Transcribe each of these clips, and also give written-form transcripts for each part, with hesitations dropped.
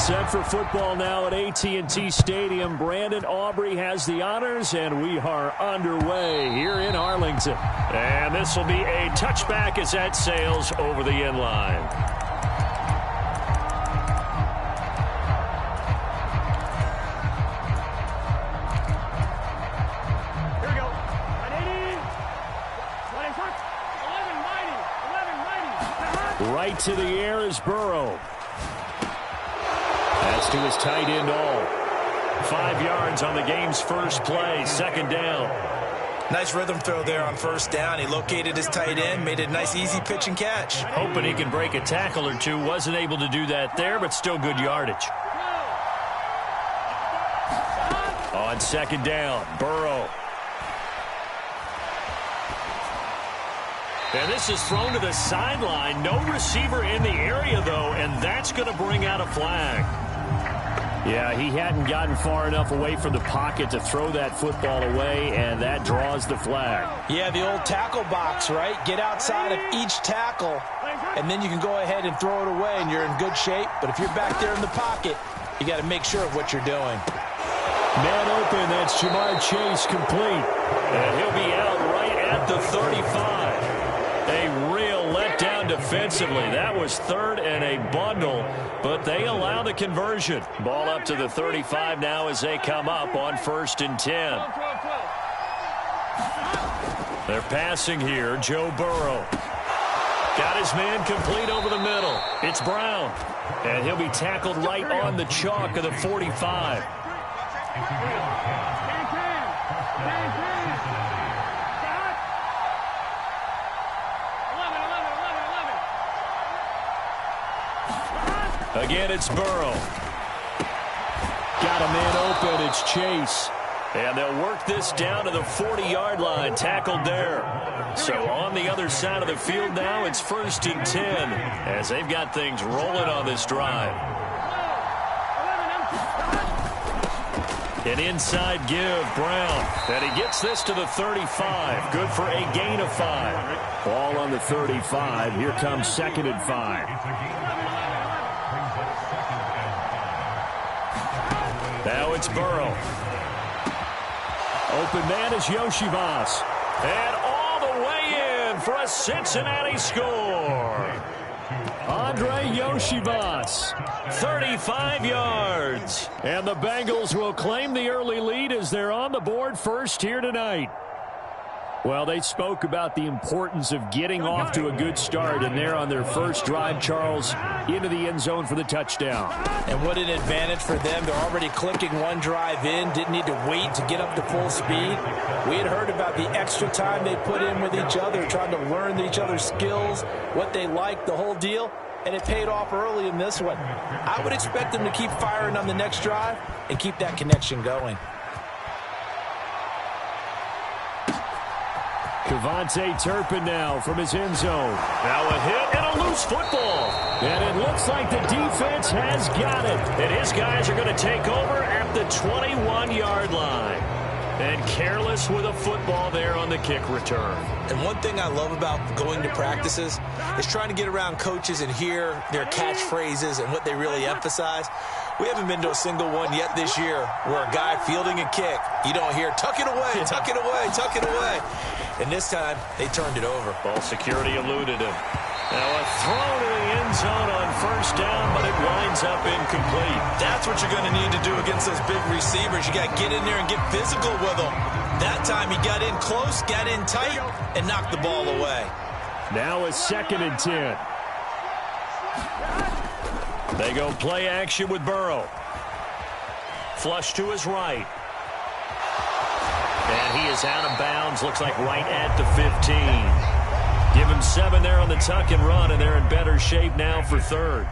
Set for football now at AT&T Stadium. Brandon Aubrey has the honors, and we are underway here in Arlington. And this will be a touchback as that sails over the end line. Here we go. 11, right to the air is Burrow. That's to his tight end all. 5 yards on the game's first play, second down. Nice rhythm throw there on first down. He located his tight end, made it a nice easy pitch and catch. Hoping he can break a tackle or two. Wasn't able to do that there, but still good yardage. On second down, Burrow. And this is thrown to the sideline. No receiver in the area, though, and that's going to bring out a flag. Yeah, he hadn't gotten far enough away from the pocket to throw that football away, and that draws the flag. Yeah, the old tackle box, right? Get outside of each tackle, and then you can go ahead and throw it away, and you're in good shape. But if you're back there in the pocket, you got to make sure of what you're doing. Man open, that's Jamar Chase complete. And he'll be out right at the 35. A real letdown defensively. That was third and a bundle, but they allow the conversion. Ball up to the 35 now as they come up on 1st and 10. They're passing here. Joe Burrow. Got his man complete over the middle. It's Brown. And he'll be tackled right on the chalk of the 45. Again, it's Burrow. Got a man open. It's Chase. And they'll work this down to the 40-yard line. Tackled there. So on the other side of the field now, it's 1st and 10 as they've got things rolling on this drive. An inside give, Brown. And he gets this to the 35. Good for a gain of 5. Ball on the 35. Here comes 2nd and 5. Now it's Burrow. Open man is Yoshivas. And all the way in for a Cincinnati score. Andre Yoshivas, 35 yards. And the Bengals will claim the early lead as they're on the board first here tonight. Well, they spoke about the importance of getting off to a good start, and they're on their first drive, Charles, into the end zone for the touchdown. And what an advantage for them. They're already clicking one drive in, didn't need to wait to get up to full speed. We had heard about the extra time they put in with each other, trying to learn each other's skills, what they like, the whole deal, and it paid off early in this one. I would expect them to keep firing on the next drive and keep that connection going. Kevontae Turpin now from his end zone. Now a hit and a loose football. And it looks like the defense has got it. And his guys are going to take over at the 21-yard line. And careless with a football there on the kick return. And one thing I love about going to practices is trying to get around coaches and hear their catchphrases and what they really emphasize. We haven't been to a single one yet this year where a guy fielding a kick, you don't hear, tuck it away, tuck it away, tuck it away. And this time, they turned it over. Ball security eluded him. Now a throw to the end zone on first down, but it winds up incomplete. That's what you're going to need to do against those big receivers. You got to get in there and get physical with them. That time he got in close, got in tight, and knocked the ball away. Now a 2nd and 10. They go play action with Burrow. Flush to his right. And he is out of bounds, looks like right at the 15. Give him 7 there on the tuck and run, and they're in better shape now for 3rd.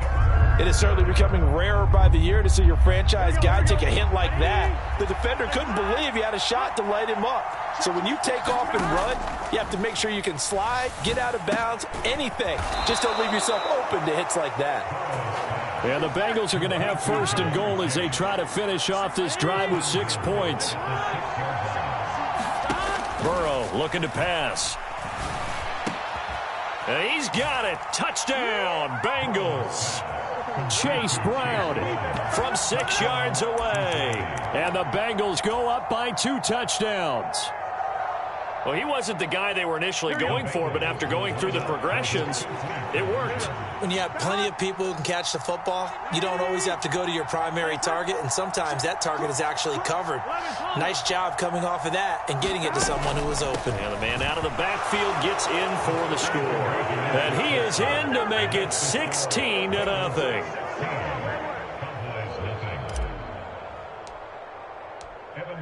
It is certainly becoming rarer by the year to see your franchise guy take a hit like that. The defender couldn't believe he had a shot to light him up. So when you take off and run, you have to make sure you can slide, get out of bounds, anything. Just don't leave yourself open to hits like that. And the Bengals are going to have 1st and goal as they try to finish off this drive with 6 points. Burrow looking to pass. And he's got it. Touchdown, Bengals. Chase Brown from 6 yards away. And the Bengals go up by 2 touchdowns. Well, he wasn't the guy they were initially going for, but after going through the progressions, it worked. When you have plenty of people who can catch the football, you don't always have to go to your primary target, and sometimes that target is actually covered. Nice job coming off of that and getting it to someone who was open. And the man out of the backfield gets in for the score. And he is in to make it 16-0.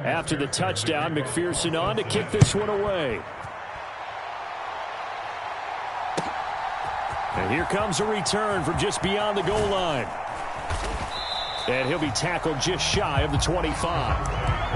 After the touchdown, McPherson on to kick this one away. And here comes a return from just beyond the goal line. And he'll be tackled just shy of the 25.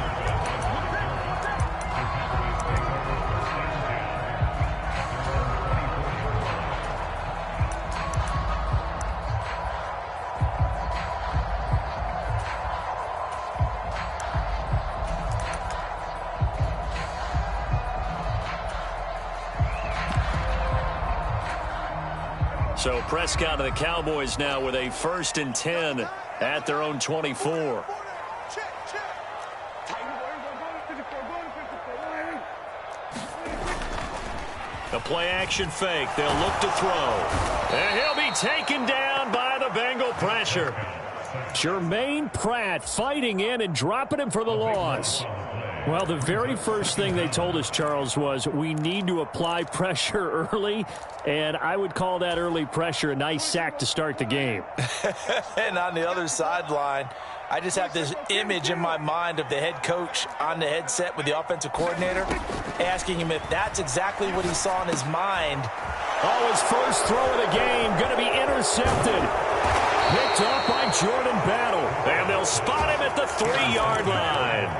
So Prescott and the Cowboys now with a 1st and 10 at their own 24. The play action fake. They'll look to throw. And he'll be taken down by the Bengal pressure. Jermaine Pratt fighting in and dropping him for the loss. Well, the very first thing they told us, Charles, was we need to apply pressure early, and I would call that early pressure a nice sack to start the game. And on the other sideline, I just have this image in my mind of the head coach on the headset with the offensive coordinator asking him if that's exactly what he saw in his mind. Oh, his first throw of the game going to be intercepted. Picked up by Jordan Battle. And they'll spot him at the 3-yard line.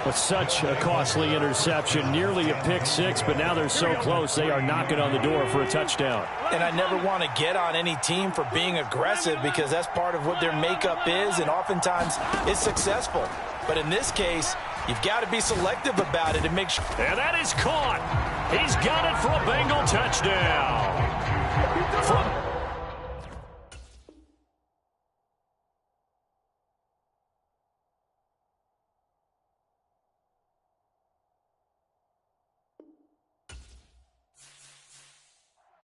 But such a costly interception, nearly a pick six, but now they're so close they are knocking on the door for a touchdown. And I never want to get on any team for being aggressive because that's part of what their makeup is, and oftentimes it's successful. But in this case, you've got to be selective about it and make sure. And that is caught. He's got it for a Bengal touchdown. From